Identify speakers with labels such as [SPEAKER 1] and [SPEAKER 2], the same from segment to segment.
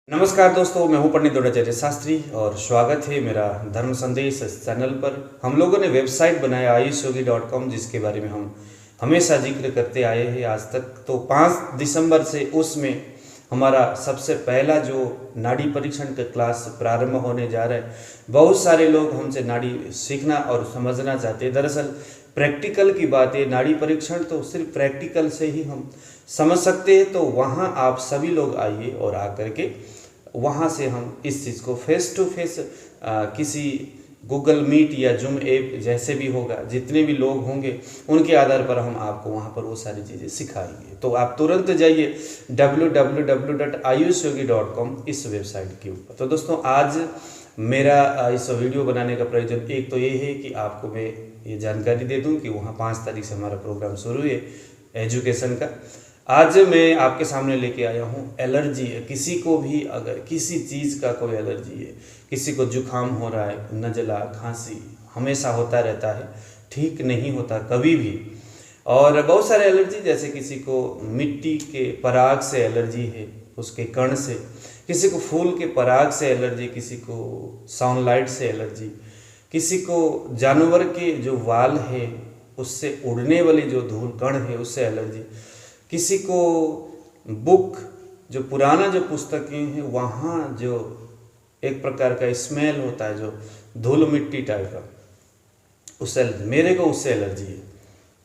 [SPEAKER 1] नमस्कार दोस्तों, मैं हूं पंडित द्रोणाचार्य शास्त्री और स्वागत है मेरा धर्म संदेश इस चैनल पर। हम लोगों ने वेबसाइट बनाया ayushyogi.com, जिसके बारे में हम हमेशा जिक्र करते आए हैं आज तक। तो 5 दिसंबर से उसमें हमारा सबसे पहला जो नाड़ी परीक्षण का क्लास प्रारंभ होने जा रहा है। बहुत सारे लोग हमसे नाड़ी सीखना और समझना चाहते हैं। दरअसल प्रैक्टिकल की बात है, नाड़ी परीक्षण तो सिर्फ प्रैक्टिकल से ही हम समझ सकते हैं। तो वहाँ आप सभी लोग आइए और आकर के वहाँ से हम इस चीज़ को फेस टू फेस किसी गूगल मीट या जूम ऐप जैसे भी होगा, जितने भी लोग होंगे उनके आधार पर हम आपको वहाँ पर वो सारी चीज़ें सिखाएंगे। तो आप तुरंत जाइए www.ayushyogi.com इस वेबसाइट के ऊपर। तो दोस्तों, आज मेरा इस वीडियो बनाने का प्रयोजन एक तो ये है कि आपको मैं ये जानकारी दे दूं कि वहाँ 5 तारीख से हमारा प्रोग्राम शुरू है एजुकेशन का। आज मैं आपके सामने लेके आया हूँ एलर्जी है। किसी को भी अगर किसी चीज़ का कोई एलर्जी है, किसी को जुकाम हो रहा है, नज़ला खांसी हमेशा होता रहता है, ठीक नहीं होता कभी भी। और बहुत सारे एलर्जी, जैसे किसी को मिट्टी के पराग से एलर्जी है, उसके कण से, किसी को फूल के पराग से एलर्जी, किसी को सनलाइट से एलर्जी, किसी को जानवर के जो वाल है उससे उड़ने वाली जो धूल कण है उससे एलर्जी, किसी को बुक जो पुराना जो पुस्तकें हैं वहाँ जो एक प्रकार का स्मेल होता है, जो धूल मिट्टी टाइप का, उससे मेरे को उससे एलर्जी है।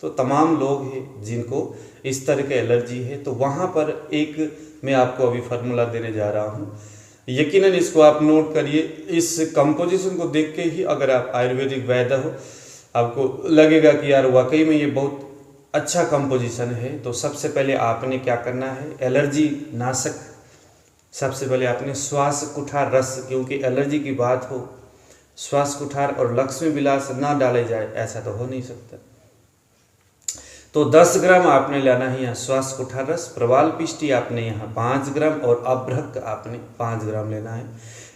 [SPEAKER 1] तो तमाम लोग हैं जिनको इस तरह के एलर्जी है। तो वहाँ पर एक मैं आपको अभी फार्मूला देने जा रहा हूँ, यकीनन इसको आप नोट करिए। इस कंपोजिशन को देख के ही अगर आप आयुर्वेदिक वैद्य हो, आपको लगेगा कि यार वाकई में ये बहुत अच्छा कंपोजिशन है। तो सबसे पहले आपने क्या करना है, एलर्जी नाशक सबसे पहले आपने श्वास कुठार रस, क्योंकि एलर्जी की बात हो, श्वास कुठार और लक्ष्मी विलास ना डाले जाए ऐसा तो हो नहीं सकता। तो 10 ग्राम आपने लेना है यहाँ श्वास कुठार रस, प्रवाल पिष्टी आपने यहाँ 5 ग्राम और अभ्रक आपने 5 ग्राम लेना है।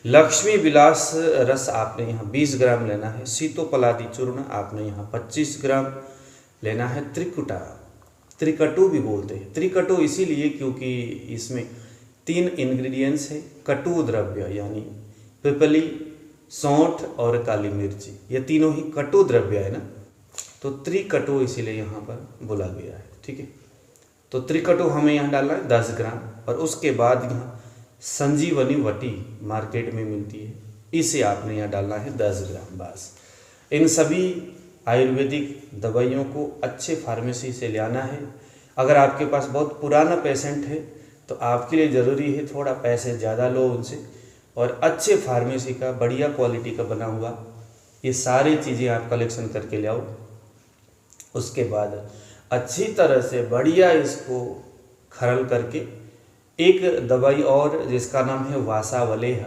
[SPEAKER 1] लक्ष्मी विलास रस आपने यहाँ 20 ग्राम लेना है। सीतोपलादी चूर्ण आपने यहाँ 25 ग्राम लेना है। त्रिकुटा, त्रिकटु भी बोलते हैं। त्रिकटु इसीलिए क्योंकि इसमें 3 इंग्रेडिएंट्स है, कटु द्रव्य यानी पिपली, सौंठ और काली मिर्ची, ये तीनों ही कटु द्रव्य है ना, तो त्रिकटु इसीलिए यहाँ पर बोला गया है। ठीक है, तो त्रिकटु हमें यहाँ डालना है 10 ग्राम। और उसके बाद यहाँ संजीवनी वटी मार्केट में मिलती है, इसे आपने यहाँ डालना है 10 ग्राम बस। इन सभी आयुर्वेदिक दवाइयों को अच्छे फार्मेसी से ले आना है। अगर आपके पास बहुत पुराना पेशेंट है तो आपके लिए ज़रूरी है थोड़ा पैसे ज़्यादा लो उनसे, और अच्छे फार्मेसी का बढ़िया क्वालिटी का बना हुआ ये सारी चीज़ें आप कलेक्शन करके ले आओ। उसके बाद अच्छी तरह से बढ़िया इसको खरल करके एक दवाई और जिसका नाम है वासावलेह,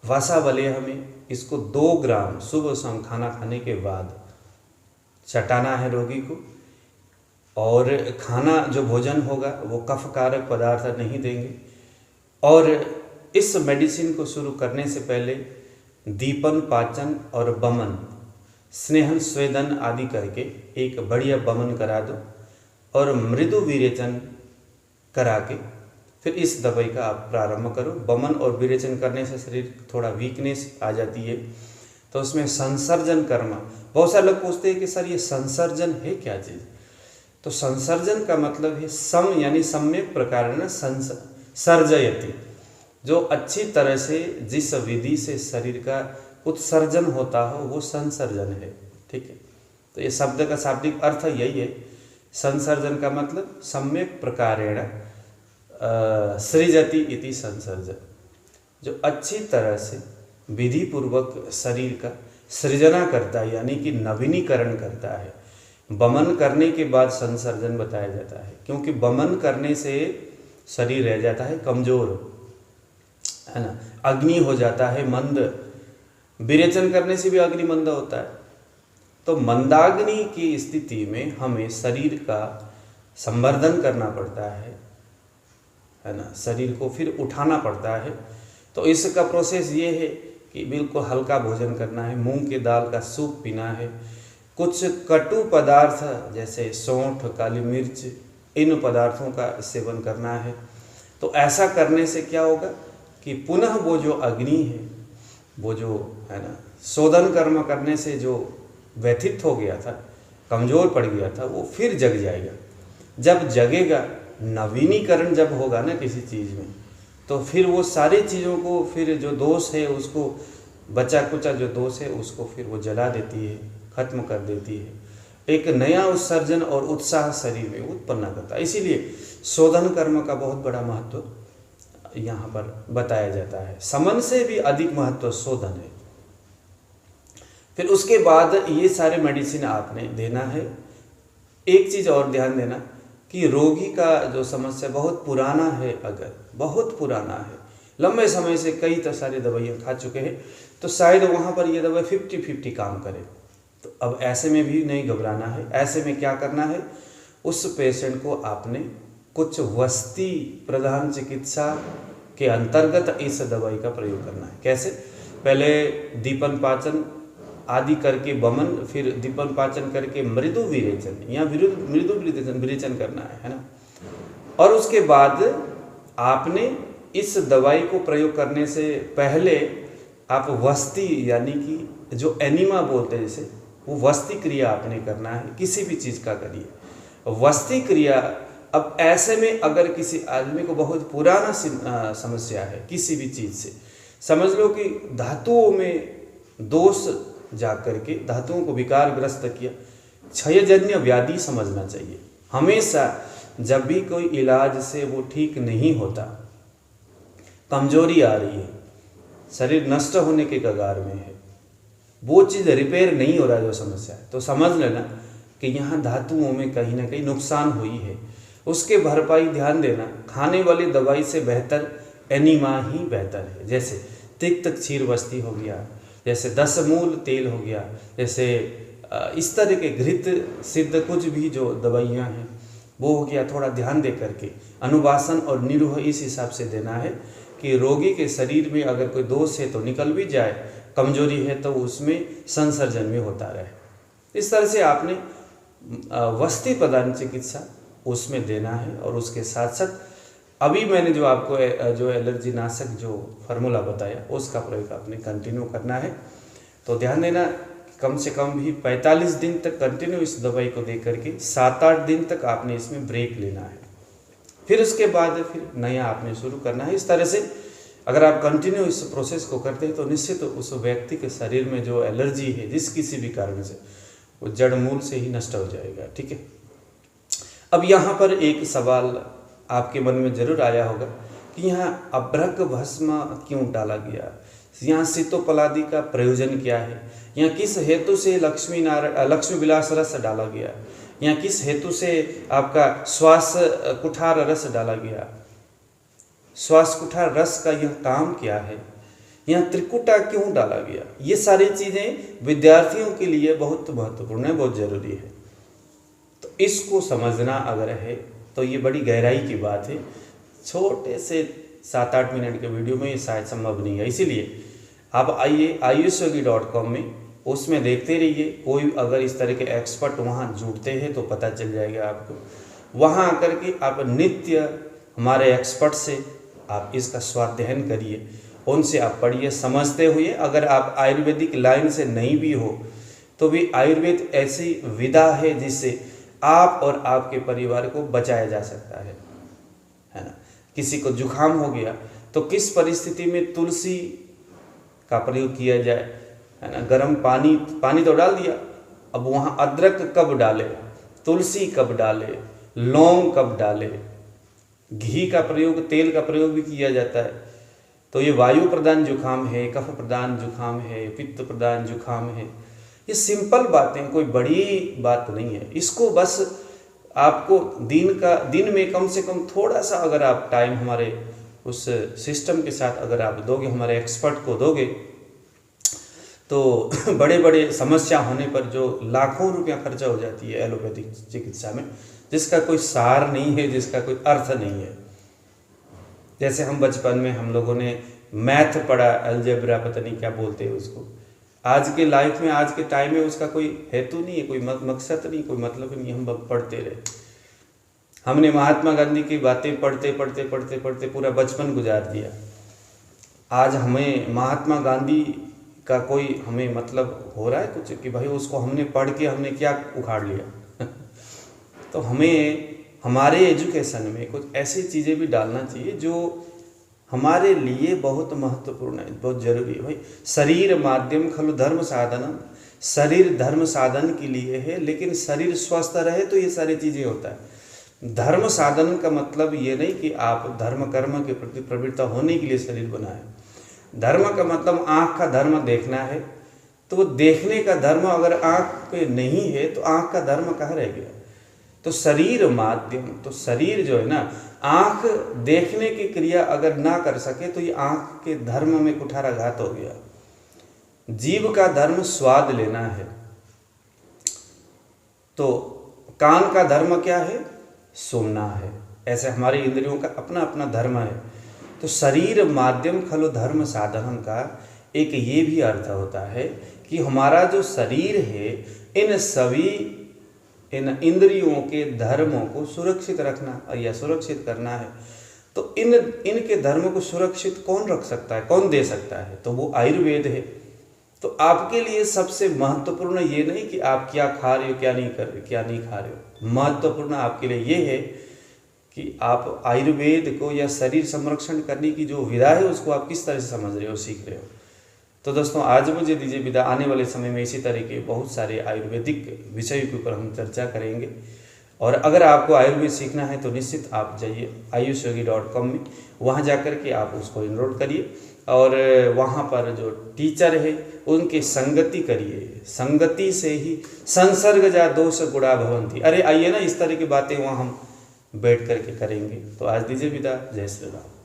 [SPEAKER 1] वासावलेह में इसको 2 ग्राम सुबह शाम खाना खाने के बाद चटाना है रोगी को। और खाना जो भोजन होगा वो कफकारक पदार्थ नहीं देंगे। और इस मेडिसिन को शुरू करने से पहले दीपन, पाचन और बमन, स्नेहन, स्वेदन आदि करके एक बढ़िया बमन करा दो और मृदु विरेचन करा के फिर इस दवाई का आप प्रारंभ करो। बमन और विरेचन करने से शरीर थोड़ा वीकनेस आ जाती है, तो उसमें संसर्जन कर्म। बहुत सारे लोग पूछते हैं कि सर ये संसर्जन है क्या चीज़? तो संसर्जन का मतलब है सम यानी सम्यक प्रकार न सर्जयति, जो अच्छी तरह से जिस विधि से शरीर का उत्सर्जन होता हो वो संसर्जन है। ठीक है, तो ये शब्द का शाब्दिक अर्थ यही है। संसर्जन का मतलब सम्यक प्रकारेण सृजति इति संसर्जन, जो अच्छी तरह से विधि पूर्वक शरीर का सृजना करता है, यानी कि नवीनीकरण करता है। बमन करने के बाद संसर्जन बताया जाता है, क्योंकि बमन करने से शरीर रह जाता है कमजोर, है ना, अग्नि हो जाता है मंद। विरेचन करने से भी अग्नि मंद होता है। तो मंदाग्नि की स्थिति में हमें शरीर का संवर्धन करना पड़ता है ना, शरीर को फिर उठाना पड़ता है। तो इसका प्रोसेस ये है कि बिल्कुल हल्का भोजन करना है, मूंग की दाल का सूप पीना है, कुछ कटु पदार्थ जैसे सौंठ, काली मिर्च, इन पदार्थों का सेवन करना है। तो ऐसा करने से क्या होगा कि पुनः वो जो अग्नि है, वो जो है ना शोधन कर्म करने से जो व्यथित हो गया था, कमज़ोर पड़ गया था, वो फिर जग जाएगा। जब जगेगा, नवीनीकरण जब होगा ना किसी चीज़ में, तो फिर वो सारी चीज़ों को, फिर जो दोष है उसको, बचा कुचा जो दोष है उसको फिर वो जला देती है, खत्म कर देती है। एक नया उत्सर्जन और उत्साह शरीर में उत्पन्न करता है। इसीलिए शोधन कर्म का बहुत बड़ा महत्व यहाँ पर बताया जाता है। समन से भी अधिक महत्व शोधन है। फिर उसके बाद ये सारे मेडिसिन आपने देना है। एक चीज़ और ध्यान देना कि रोगी का जो समस्या बहुत पुराना है, अगर बहुत पुराना है, लंबे समय से कई तो सारी दवाइयाँ खा चुके हैं, तो शायद वहाँ पर ये दवाई 50-50 काम करे। तो अब ऐसे में भी नहीं घबराना है। ऐसे में क्या करना है, उस पेशेंट को आपने कुछ वस्ती प्रधान चिकित्सा के अंतर्गत इस दवाई का प्रयोग करना है। कैसे? पहले दीपन पाचन आदि करके वमन, फिर दीपन पाचन करके मृदु विरेचन या मृदु विरेचन करना है ना। और उसके बाद आपने इस दवाई को प्रयोग करने से पहले आप वस्ती यानी कि जो एनिमा बोलते हैं जैसे, वो वस्ती क्रिया आपने करना है। किसी भी चीज़ का करिए वस्ती क्रिया। अब ऐसे में अगर किसी आदमी को बहुत पुराना समस्या है किसी भी चीज़ से, समझ लो कि धातुओं में दोष जा करके धातुओं को विकारग्रस्त किया, क्षयजन्य व्याधि समझना चाहिए। हमेशा जब भी कोई इलाज से वो ठीक नहीं होता, कमजोरी आ रही है, शरीर नष्ट होने के कगार में है, वो चीज़ रिपेयर नहीं हो रहा है जो समस्या है, तो समझ लेना कि यहाँ धातुओं में कहीं ना कहीं नुकसान हुई है। उसके भरपाई ध्यान देना। खाने वाली दवाई से बेहतर एनिमा ही बेहतर है। जैसे तिक्त क्षीर वस्ती हो गया, जैसे 10 मूल तेल हो गया, जैसे इस तरह के घृत सिद्ध कुछ भी जो दवाइयाँ हैं वो हो गया। थोड़ा ध्यान दे करके अनुवासन और निरूह इस हिसाब से देना है कि रोगी के शरीर में अगर कोई दोष है तो निकल भी जाए, कमजोरी है तो उसमें संसर्जन भी होता रहे। इस तरह से आपने वस्ती प्रधान चिकित्सा उसमें देना है। और उसके साथ साथ अभी मैंने जो आपको जो एलर्जी नाशक जो फार्मूला बताया उसका प्रयोग आपने कंटिन्यू करना है। तो ध्यान देना कम से कम भी 45 दिन तक कंटिन्यू इस दवाई को दे करके 7-8 दिन तक आपने इसमें ब्रेक लेना है। फिर उसके बाद फिर नया आपने शुरू करना है। इस तरह से अगर आप कंटिन्यू इस प्रोसेस को करते हैं तो निश्चित तो उस व्यक्ति के शरीर में जो एलर्जी है जिस किसी भी कारण से, वो जड़ मूल से ही नष्ट हो जाएगा। ठीक है। अब यहाँ पर एक सवाल आपके मन में जरूर आया होगा कि यहाँ अभ्रक भस्म क्यों डाला गया, यहाँ सितोपलादि का प्रयोजन क्या है, यहाँ किस हेतु से लक्ष्मी विलास रस डाला गया, यहाँ किस हेतु से आपका श्वास कुठार रस डाला गया, श्वास कुठार रस का यह काम क्या है, यहाँ त्रिकुटा क्यों डाला गया। ये सारी चीज़ें विद्यार्थियों के लिए बहुत महत्वपूर्ण है, बहुत जरूरी है। तो इसको समझना अगर है तो ये बड़ी गहराई की बात है। छोटे से 7-8 मिनट के वीडियो में ये शायद संभव नहीं है। इसीलिए आप आइए ayushyogi.com में, उसमें देखते रहिए। कोई अगर इस तरह के एक्सपर्ट वहाँ जुड़ते हैं तो पता चल जाएगा आपको। वहाँ आकर के आप नित्य हमारे एक्सपर्ट से आप इसका स्वाध्ययन करिए, उनसे आप पढ़िए समझते हुए। अगर आप आयुर्वेदिक लाइन से नहीं भी हो तो भी आयुर्वेद ऐसी विधा है जिससे आप और आपके परिवार को बचाया जा सकता है ना। किसी को जुखाम हो गया तो किस परिस्थिति में तुलसी का प्रयोग किया जाए, है ना। गर्म पानी तो डाल दिया, अब वहाँ अदरक कब डाले, तुलसी कब डाले, लौंग कब डाले, घी का प्रयोग, तेल का प्रयोग भी किया जाता है। तो ये वायु प्रधान जुखाम है, कफ प्रधान जुखाम है, पित्त प्रधान जुखाम है। ये सिंपल बातें, कोई बड़ी बात नहीं है। इसको बस आपको दिन में कम से कम थोड़ा सा अगर आप टाइम हमारे उस सिस्टम के साथ अगर आप दोगे, हमारे एक्सपर्ट को दोगे, तो बड़े बड़े समस्या होने पर जो लाखों रुपया खर्चा हो जाती है एलोपैथिक चिकित्सा में, जिसका कोई सार नहीं है, जिसका कोई अर्थ नहीं है। जैसे हम बचपन में हम लोगों ने मैथ पढ़ा, अलजेब्रा पता नहीं क्या बोलते हैं उसको, आज के लाइफ में, आज के टाइम में उसका कोई हेतु नहीं है, कोई मकसद नहीं, कोई मतलब नहीं, हम पढ़ते रहे। हमने महात्मा गांधी की बातें पढ़ते पढ़ते पढ़ते पढ़ते पूरा बचपन गुजार दिया। आज हमें महात्मा गांधी का कोई हमें मतलब हो रहा है कुछ कि भाई उसको हमने पढ़ के हमने क्या उखाड़ लिया। तो हमें हमारे एजुकेशन में कुछ ऐसी चीज़ें भी डालना चाहिए जो हमारे लिए बहुत महत्वपूर्ण है, बहुत जरूरी है। भाई शरीर माध्यम खलु धर्म साधनम, शरीर धर्म साधन के लिए है, लेकिन शरीर स्वस्थ रहे तो ये सारी चीज़ें होता है। धर्म साधन का मतलब ये नहीं कि आप धर्म कर्म के प्रति प्रवृत्त होने के लिए शरीर बनाए। धर्म का मतलब आँख का धर्म देखना है, तो वो देखने का धर्म अगर आँख पे नहीं है तो आँख का धर्म कहाँ रह गया। तो शरीर माध्यम, तो शरीर जो है ना, आँख देखने की क्रिया अगर ना कर सके तो ये आँख के धर्म में कुठाराघात हो गया। जीव का धर्म स्वाद लेना है, तो कान का धर्म क्या है, सुनना है। ऐसे हमारी इंद्रियों का अपना अपना धर्म है। तो शरीर माध्यम खलु धर्म साधनम का एक ये भी अर्थ होता है कि हमारा जो शरीर है, इन सभी इन इंद्रियों के धर्मों को सुरक्षित रखना या सुरक्षित करना है। तो इनके धर्म को सुरक्षित कौन रख सकता है, कौन दे सकता है, तो वो आयुर्वेद है। तो आपके लिए सबसे महत्वपूर्ण ये नहीं कि आप क्या खा रहे हो, क्या नहीं खा रहे हो। महत्वपूर्ण आपके लिए ये है कि आप आयुर्वेद को या शरीर संरक्षण करने की जो विधा है उसको आप किस तरह से समझ रहे हो, सीख रहे हो। तो दोस्तों आज मुझे दीजिए विदा। आने वाले समय में इसी तरह के बहुत सारे आयुर्वेदिक विषयों के ऊपर हम चर्चा करेंगे। और अगर आपको आयुर्वेद सीखना है तो निश्चित आप जाइए ayushyogi.com में, वहाँ जाकर के आप उसको इनरोल करिए और वहाँ पर जो टीचर है उनके संगति करिए। संगति से ही संसर्ग जा दोष गुणा भवंती। अरे आइए ना, इस तरह की बातें वहाँ हम बैठ करके करेंगे। तो आज दीजिए विदा। जय श्री राम।